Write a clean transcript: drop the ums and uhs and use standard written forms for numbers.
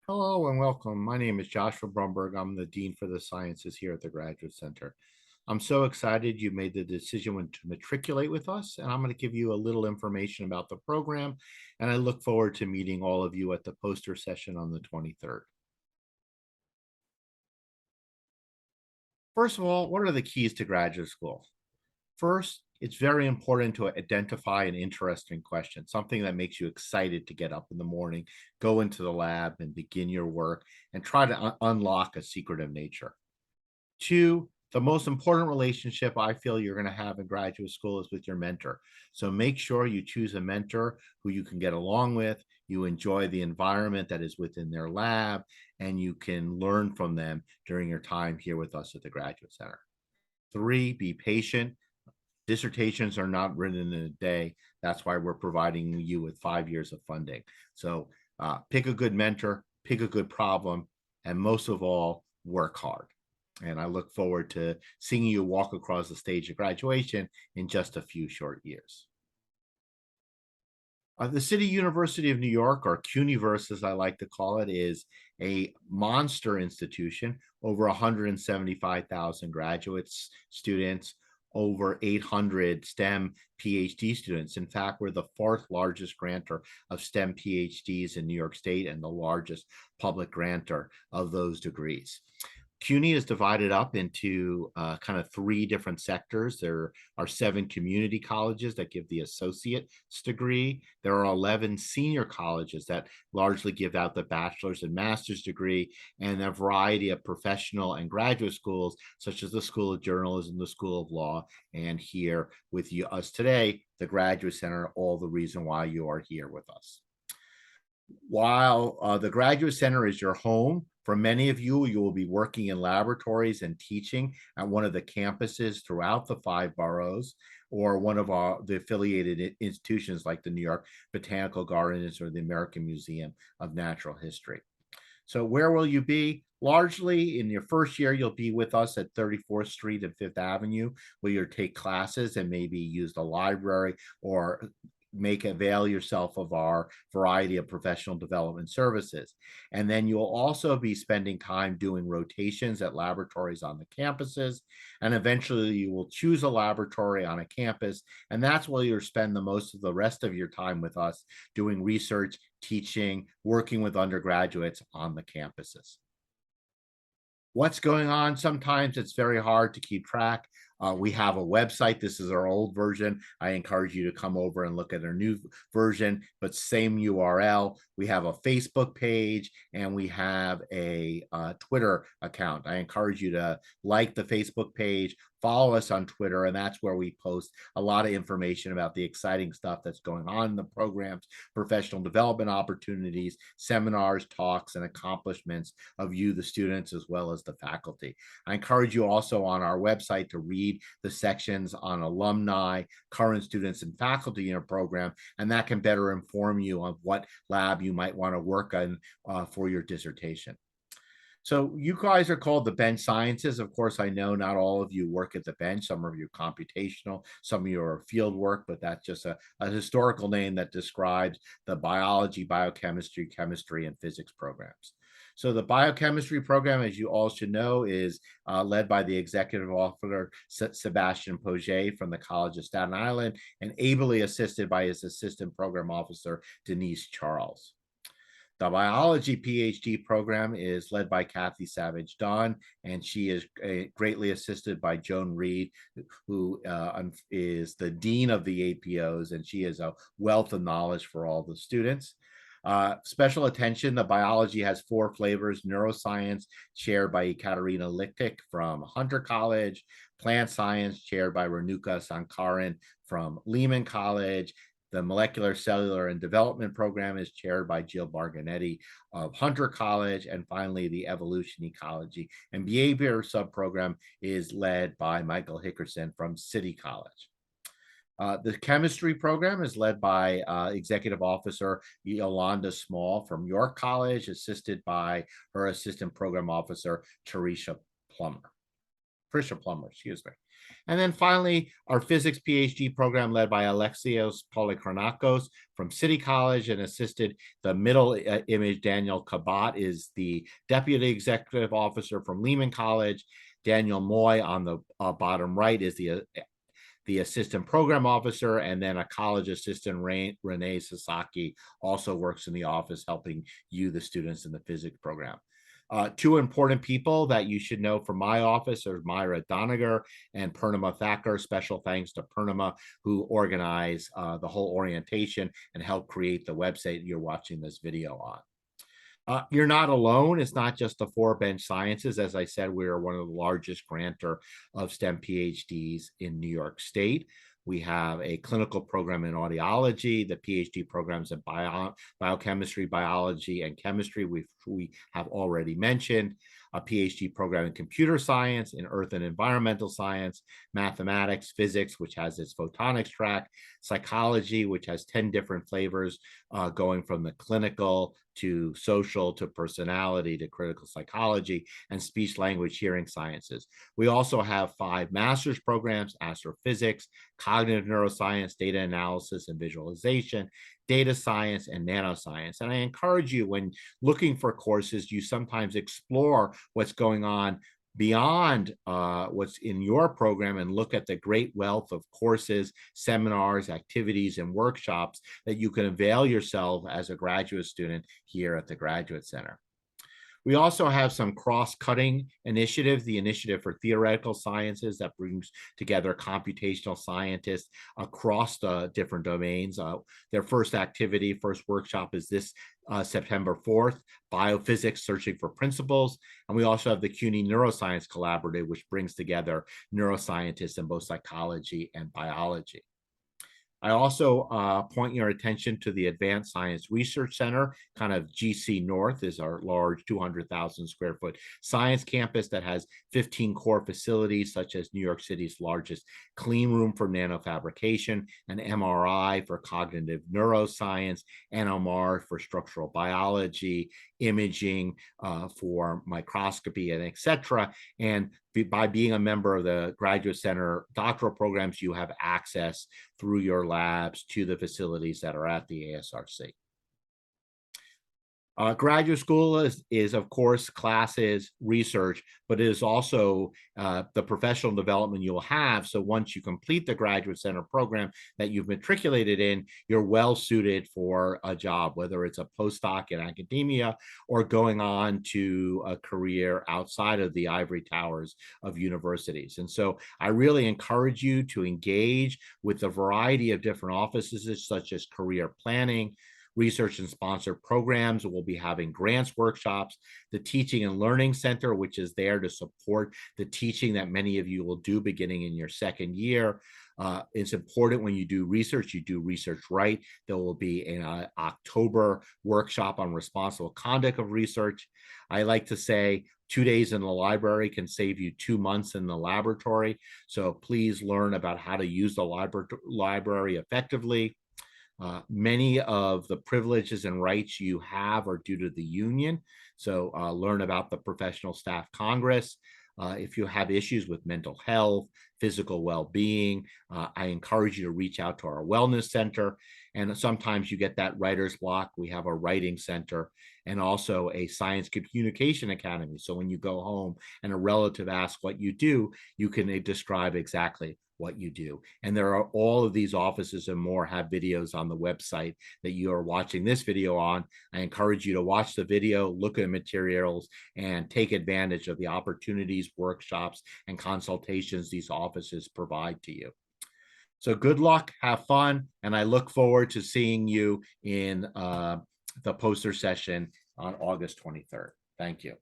Hello and welcome. My name is Joshua Brumberg. I'm the Dean for the Sciences here at the Graduate Center. I'm so excited you made the decision to matriculate with us, and I'm going to give you a little information about the program, and I look forward to meeting all of you at the poster session on the 23rd. First of all, what are the keys to graduate school? First, it's very important to identify an interesting question, something that makes you excited to get up in the morning, go into the lab and begin your work and try to unlock a secret of nature. Two, the most important relationship I feel you're going to have in graduate school is with your mentor. So make sure you choose a mentor who you can get along with, you enjoy the environment that is within their lab, and you can learn from them during your time here with us at the Graduate Center. Three, be patient. Dissertations are not written in a day. That's why we're providing you with 5 years of funding. So pick a good mentor, pick a good problem, and most of all, work hard. And I look forward to seeing you walk across the stage of graduation in just a few short years. The City University of New York, or CUNYverse as I like to call it, is a monster institution, over 175,000 graduates, students, over 800 STEM PhD students. In fact, we're the fourth largest grantor of STEM PhDs in New York State and the largest public grantor of those degrees. CUNY is divided up into kind of three different sectors. There are 7 community colleges that give the associate's degree. There are 11 senior colleges that largely give out the bachelor's and master's degree, and a variety of professional and graduate schools, such as the School of Journalism, the School of Law, and here with us today, the Graduate Center, all the reason why you are here with us. While the Graduate Center is your home, for many of you, you will be working in laboratories and teaching at one of the campuses throughout the 5 boroughs or one of the affiliated institutions like the New York Botanical Gardens or the American Museum of Natural History. So where will you be? Largely in your first year, you'll be with us at 34th Street and 5th Avenue, where you'll take classes and maybe use the library or make avail yourself of our variety of professional development services. And then you'll also be spending time doing rotations at laboratories on the campuses. And eventually you will choose a laboratory on a campus. And that's where you'll spend the most of the rest of your time with us doing research, teaching, working with undergraduates on the campuses. What's going on? Sometimes it's very hard to keep track. We have a website. This is our old version. I encourage you to come over and look at our new version, but same URL. We have a Facebook page and we have a Twitter account. I encourage you to like the Facebook page, follow us on Twitter, and that's where we post a lot of information about the exciting stuff that's going on in the programs, professional development opportunities, seminars, talks, and accomplishments of you, the students, as well as the faculty. I encourage you also on our website to read the sections on alumni, current students, and faculty in a program, and that can better inform you on what lab you might want to work on for your dissertation. So you guys are called the bench sciences. Of course, I know not all of you work at the bench. Some of you are computational, some of you are field work, but that's just a historical name that describes the biology, biochemistry, chemistry, and physics programs. So the biochemistry program, as you all should know, is led by the executive officer, Sebastian Poget from the College of Staten Island, and ably assisted by his assistant program officer, Denise Charles. The biology PhD program is led by Kathy Savage Dunn, and she is greatly assisted by Joan Reed, who is the dean of the APOs, and she is a wealth of knowledge for all the students. Special attention, the biology has 4 flavors: neuroscience, chaired by Ekaterina Lichtik from Hunter College; plant science, chaired by Renuka Sankaran from Lehman College; the Molecular, Cellular, and Development Program is chaired by Jill Barganetti of Hunter College. And finally, the Evolution, Ecology, and Behavior subprogram is led by Michael Hickerson from City College. The chemistry program is led by Executive Officer Yolanda Small from York College, assisted by her Assistant Program Officer, Teresa Plummer. pressure plumber, excuse me. And then finally, our physics PhD program led by Alexios Polychronakos from City College and assisted the middle image. Daniel Kabat is the deputy executive officer from Lehman College. Daniel Moy on the bottom right is the assistant program officer, and then a college assistant, Renee Sasaki, also works in the office helping you, the students in the physics program. Two important people that you should know from my office are Myra Doniger and Purnima Thacker. Special thanks to Purnima, who organized the whole orientation and helped create the website you're watching this video on. You're not alone. It's not just the four bench sciences. As I said, we are one of the largest grantor of STEM PhDs in New York State. We have a clinical program in audiology, the PhD programs in biochemistry, biology, and chemistry, we have already mentioned, a PhD program in computer science, in earth and environmental science, mathematics, physics, which has its photonics track, psychology, which has 10 different flavors, going from the clinical to social to personality to critical psychology, and speech language hearing sciences. We also have 5 master's programs: astrophysics, cognitive neuroscience, data analysis and visualization, data science, and nanoscience. And I encourage you, when looking for courses, you sometimes explore what's going on beyond what's in your program and look at the great wealth of courses, seminars, activities, and workshops that you can avail yourself as a graduate student here at the Graduate Center. We also have some cross-cutting initiatives, the Initiative for Theoretical Sciences that brings together computational scientists across the different domains. Their first workshop is this September 4th, Biophysics Searching for Principles. And we also have the CUNY Neuroscience Collaborative, which brings together neuroscientists in both psychology and biology. I also point your attention to the Advanced Science Research Center. Kind of GC North is our large 200,000 square foot science campus that has 15 core facilities, such as New York City's largest clean room for nanofabrication, an MRI for cognitive neuroscience, NMR for structural biology, imaging for microscopy, and etc. And by being a member of the Graduate Center doctoral programs, you have access through your labs to the facilities that are at the ASRC. Graduate school is, of course, classes, research, but it is also the professional development you'll have. So once you complete the Graduate Center program that you've matriculated in, you're well suited for a job, whether it's a postdoc in academia or going on to a career outside of the ivory towers of universities. And so I really encourage you to engage with a variety of different offices, such as career planning, research and sponsored programs. We'll be having grants workshops, the Teaching and Learning Center, which is there to support the teaching that many of you will do beginning in your second year. It's important when you do research right. There will be an October workshop on responsible conduct of research. I like to say 2 days in the library can save you 2 months in the laboratory. So please learn about how to use the library effectively. Many of the privileges and rights you have are due to the union. So learn about the Professional Staff Congress. If you have issues with mental health, physical well-being, I encourage you to reach out to our wellness center. And sometimes you get that writer's block. We have a writing center and also a science communication academy. So when you go home and a relative asks what you do, you can describe exactly what you do. And there are all of these offices and more have videos on the website that you are watching this video on. I encourage you to watch the video, look at the materials, and take advantage of the opportunities, workshops, and consultations these offices provide to you. So good luck, have fun, and I look forward to seeing you in the poster session on August 23rd. Thank you.